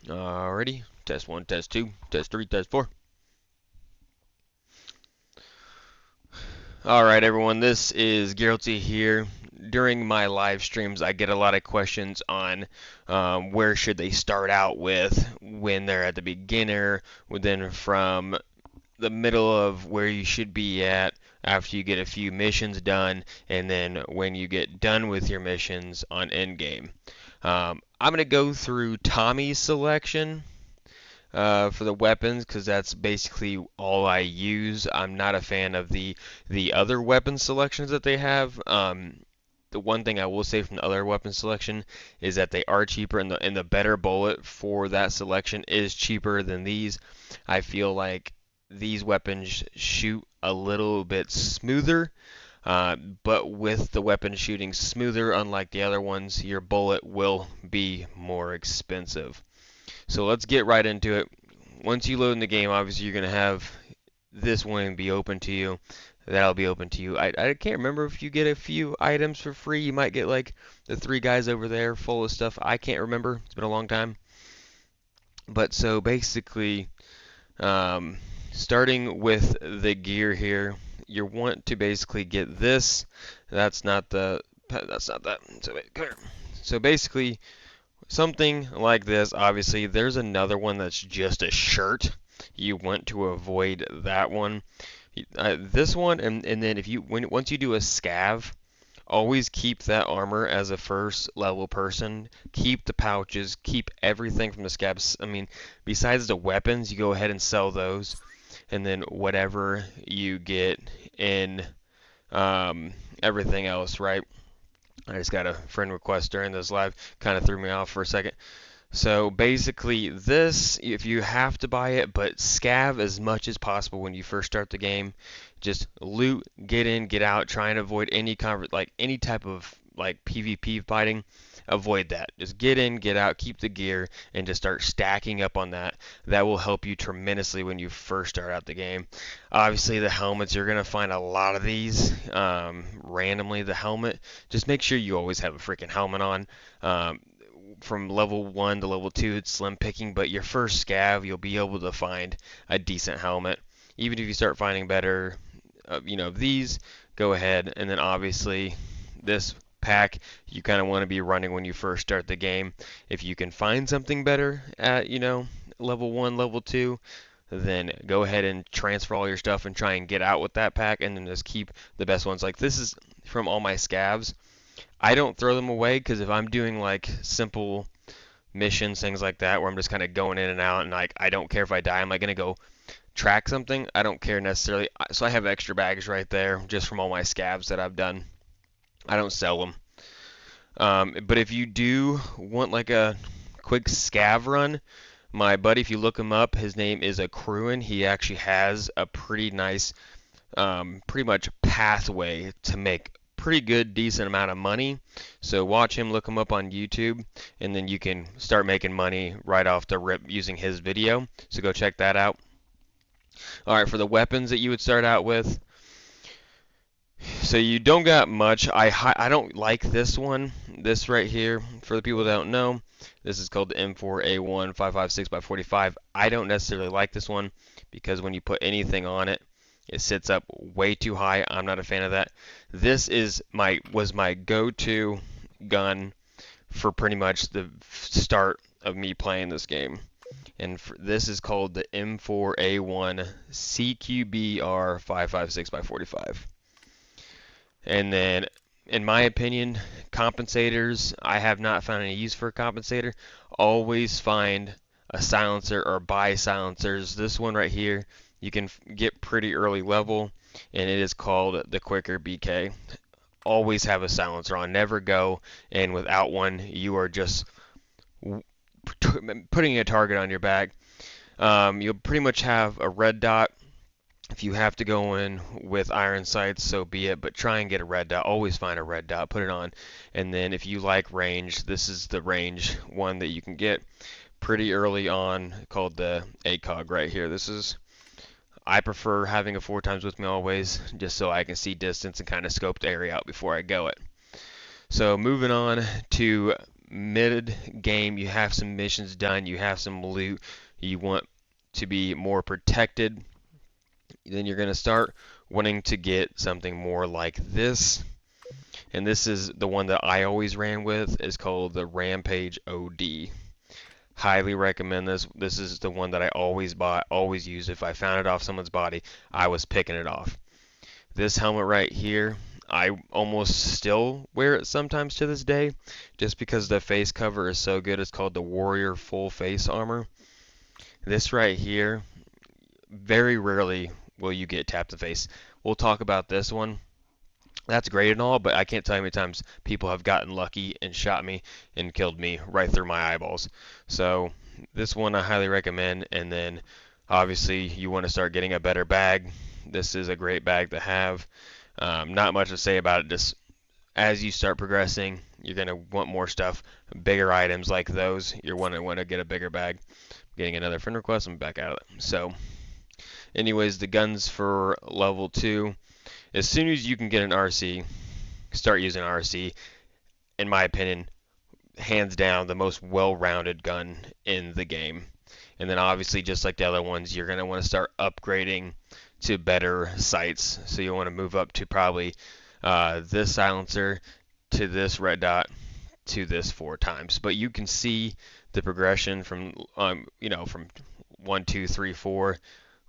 Alrighty, test 1, test 2, test 3, test 4. Alright everyone, this is Guilty here. During my live streams, I get a lot of questions on where should they start out with when they're at the beginner, then from the middle of where you should be at after you get a few missions done, and then when you get done with your missions on endgame. I'm going to go through Tommy's selection for the weapons because that's basically all I use. I'm not a fan of the other weapon selections that they have. The one thing I will say from the other weapon selection is that they are cheaper, and the better bullet for that selection is cheaper than these. I feel like these weapons shoot a little bit smoother, but with the weapon shooting smoother, unlike the other ones, your bullet will be more expensive. So let's get right into it. Once you load in the game, obviously you're going to have this one be open to you. That'll be open to you. I can't remember if you get a few items for free. You might get like the 3 guys over there full of stuff. I can't remember. It's been a long time. But so basically, starting with the gear here, you want to basically get this. That's not the. That's not that. So wait, come here. So basically, something like this. Obviously, there's another one that's just a shirt. You want to avoid that one. This one, and then if you once you do a scav, always keep that armor as a first level person. Keep the pouches. Keep everything from the scabs. I mean, besides the weapons, you go ahead and sell those, and then whatever you get in everything else, right? I just got a friend request during this live, kind of threw me off for a second. So basically this, if you have to buy it, but scav as much as possible when you first start the game. Just loot, get in, get out, try and avoid any any type of like PvP fighting. Avoid that. Just get in, get out, keep the gear, and just start stacking up on that. That will help you tremendously when you first start out the game. Obviously, the helmets, you're going to find a lot of these randomly. The helmet, just make sure you always have a freaking helmet on. From level 1 to level 2, it's slim picking, but your first scav, you'll be able to find a decent helmet. Even if you start finding better, these, go ahead. And then obviously, this pack you kind of want to be running when you first start the game. If you can find something better at, level 1, level 2, then go ahead and transfer all your stuff and try and get out with that pack, and then just keep the best ones. Like this is from all my scavs. I don't throw them away because if I'm doing like simple missions, things like that, where I'm just kind of going in and out, and like I don't care if I die, I'm like gonna go track something. I don't care necessarily. So I have extra bags right there just from all my scavs that I've done. I don't sell them. But if you do want like a quick scav run, my buddy, if you look him up, his name is Accruin. He actually has a pretty nice, pretty much pathway to make pretty good, decent amount of money. So watch him, look him up on YouTube, and then you can start making money right off the rip using his video. So go check that out. All right, for the weapons that you would start out with, so you don't got much. I don't like this one. This right here, for the people that don't know, this is called the M4A1 556x45. I don't necessarily like this one because when you put anything on it, it sits up way too high. I'm not a fan of that. This was my go-to gun for pretty much the start of me playing this game. And this is called the M4A1 CQBR 556x45. And then, in my opinion, compensators, I have not found any use for a compensator. Always find a silencer or buy silencers. This one right here, you can get pretty early level, and it is called the Quicker BK. Always have a silencer on. Never go in without one. You are just putting a target on your back. You'll pretty much have a red dot. If you have to go in with iron sights, so be it, but try and get a red dot. Always find a red dot, put it on. And then if you like range, this is the range one that you can get pretty early on, called the ACOG right here. I prefer having a 4x with me always, just so I can see distance and kind of scope the area out before I go it. So moving on to mid-game, you have some missions done, you have some loot, you want to be more protected, then you're going to start wanting to get something more like this. And this is the one that I always ran with. It's called the Rampage OD. Highly recommend this. This is the one that I always bought, always use. If I found it off someone's body, I was picking it off. This helmet right here, I almost still wear it sometimes to this day, just because the face cover is so good. It's called the Warrior Full Face Armor. This right here, very rarely will you get tapped in the face. We'll talk about this one. That's great and all, but I can't tell you how many times people have gotten lucky and shot me and killed me right through my eyeballs. So this one I highly recommend. And then obviously you want to start getting a better bag. This is a great bag to have. Not much to say about it. Just as you start progressing, you're going to want more stuff, bigger items like those. You're going to want to get a bigger bag. Getting another friend request, I'm back out of it. So anyways, the guns for level 2. As soon as you can get an RC, start using RC. In my opinion, hands down, the most well-rounded gun in the game. And then obviously, just like the other ones, you're going to want to start upgrading to better sights. So you want to move up to probably this silencer, to this red dot, to this 4 times. But you can see the progression from, from 1, 2, 3, 4,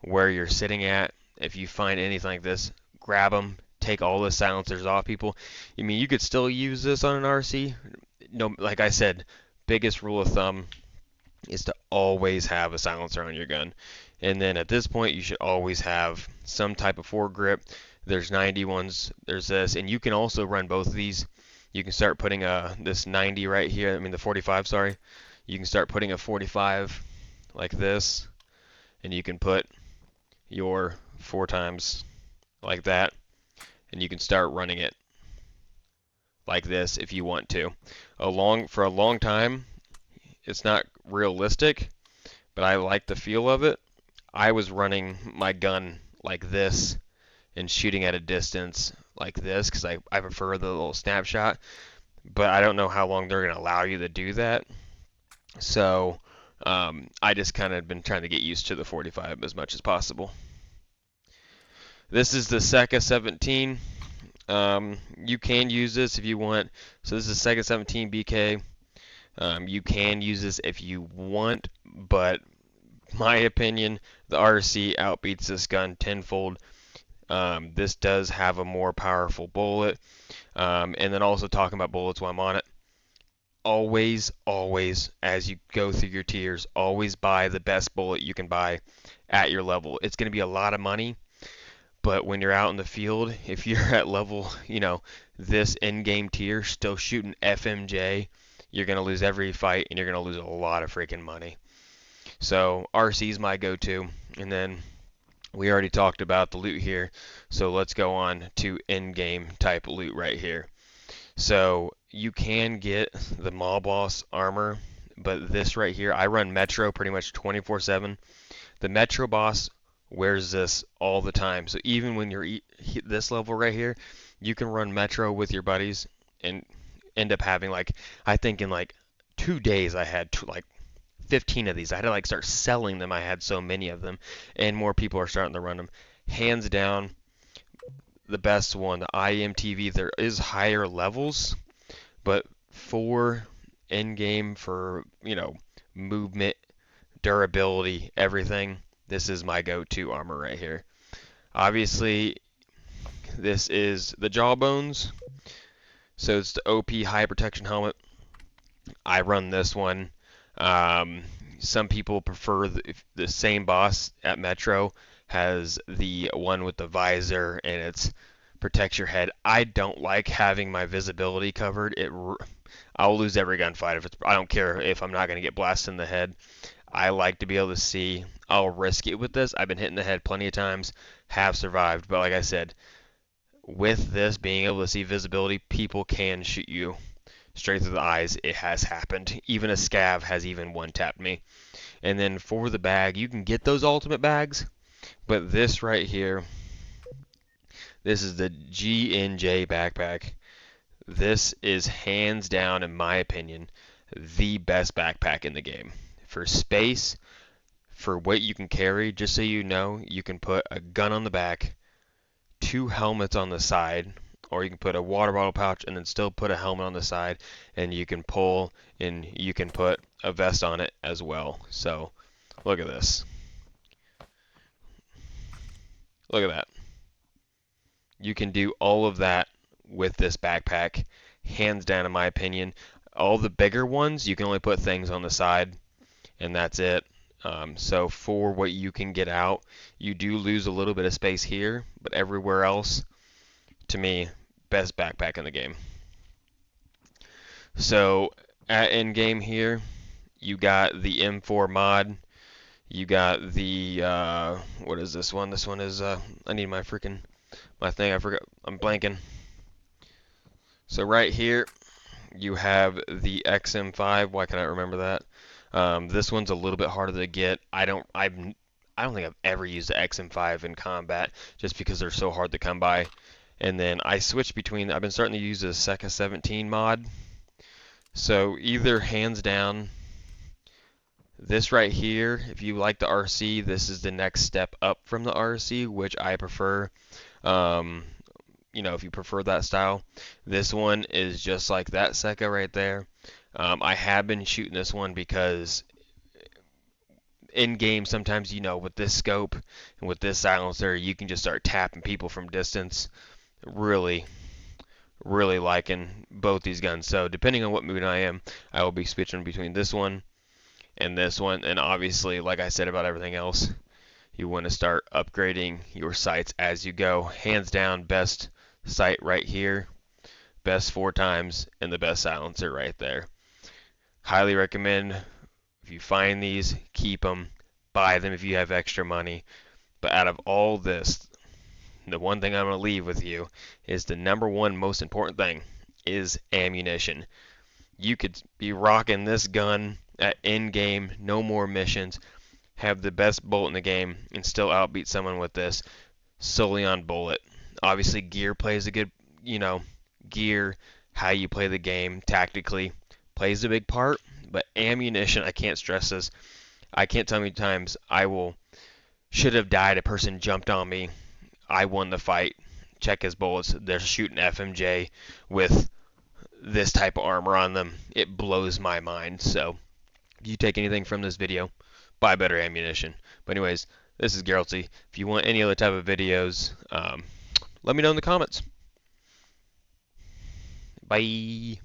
where you're sitting at. If you find anything like this, grab them, take all the silencers off, people. I mean, you could still use this on an RC. No, like I said, biggest rule of thumb is to always have a silencer on your gun. And then at this point, you should always have some type of foregrip. There's 90 ones, there's this, and you can also run both of these. You can start putting this 90 right here, the 45, sorry. You can start putting a 45 like this, and you can put your 4 times like that, and you can start running it like this if you want to. For a long time, it's not realistic, but I like the feel of it. I was running my gun like this and shooting at a distance like this because I prefer the little snapshot, but I don't know how long they're going to allow you to do that. So I just kind of been trying to get used to the 45 as much as possible. This is the Seca 17. You can use this if you want. So this is Seca 17 BK. You can use this if you want, but my opinion, the RC outbeats this gun tenfold. This does have a more powerful bullet. And then also talking about bullets while I'm on it. Always, as you go through your tiers, always buy the best bullet you can buy at your level. It's going to be a lot of money. But when you're out in the field, if you're at level, this in-game tier, still shooting FMJ, you're going to lose every fight, and you're going to lose a lot of freaking money. So RC is my go-to. And then we already talked about the loot here, so let's go on to in-game type loot right here. So you can get the Mob Boss armor, but this right here, I run Metro pretty much 24/7. The Metro Boss wears this all the time. So even when you're this level right here, you can run Metro with your buddies and end up having I think in 2 days I had 15 of these. I had to start selling them. I had so many of them, and more people are starting to run them. Hands down, the best one, the IMTV. There is higher levels, but for in-game, for movement, durability, everything, this is my go-to armor right here. Obviously, this is the Jawbones. So it's the OP high protection helmet. I run this one. Some people prefer the same boss at Metro has the one with the visor and it protects your head. I don't like having my visibility covered. I'll lose every gunfight I don't care if I'm not going to get blasted in the head. I like to be able to see. I'll risk it with this. I've been hit in the head plenty of times, have survived, but like I said, with this being able to see visibility, people can shoot you straight through the eyes. It has happened. Even a scav has even one-tapped me. And then for the bag, you can get those ultimate bags, but this right here, this is the GNJ backpack. This is hands down, in my opinion, the best backpack in the game. For space, for what you can carry, just so you know, you can put a gun on the back, 2 helmets on the side, or you can put a water bottle pouch and then still put a helmet on the side, and you can pull and you can put a vest on it as well. So look at this. Look at that. You can do all of that with this backpack, hands down in my opinion. All the bigger ones, you can only put things on the side, and that's it. So for what you can get out, you do lose a little bit of space here, but everywhere else, to me, best backpack in the game. So at end game here, you got the M4 mod. You got the what is this one? This one is I need my thing. I forgot. I'm blanking. So right here, you have the XM5. Why can't I remember that? This one's a little bit harder to get. I don't think I've ever used the XM5 in combat just because they're so hard to come by. And then I switched between. I've been starting to use the Seca 17 mod. So either hands down, this right here, if you like the RC, this is the next step up from the RC, which I prefer. If you prefer that style, this one is just like that Seca right there. I have been shooting this one because in game sometimes with this scope and with this silencer you can just start tapping people from distance. Really, really liking both these guns. So depending on what mood I am, I will be switching between this one, and obviously, like I said about everything else, you want to start upgrading your sights as you go. Hands down, best sight right here, best 4x, and the best silencer right there. Highly recommend. If you find these, keep them, buy them if you have extra money. But out of all this, the one thing I'm going to leave with you is the number one most important thing is ammunition. You could be rocking this gun at end game, no more missions, have the best bullet in the game, and still outbeat someone with this solely on bullet. Obviously, gear plays a good, gear, how you play the game tactically plays a big part, but ammunition, I can't stress this. I can't tell how many times should have died, a person jumped on me, I won the fight. Check his bullets. They're shooting FMJ with this type of armor on them. It blows my mind. So, if you take anything from this video, buy better ammunition. But anyways, this is Geralty. If you want any other type of videos, let me know in the comments. Bye.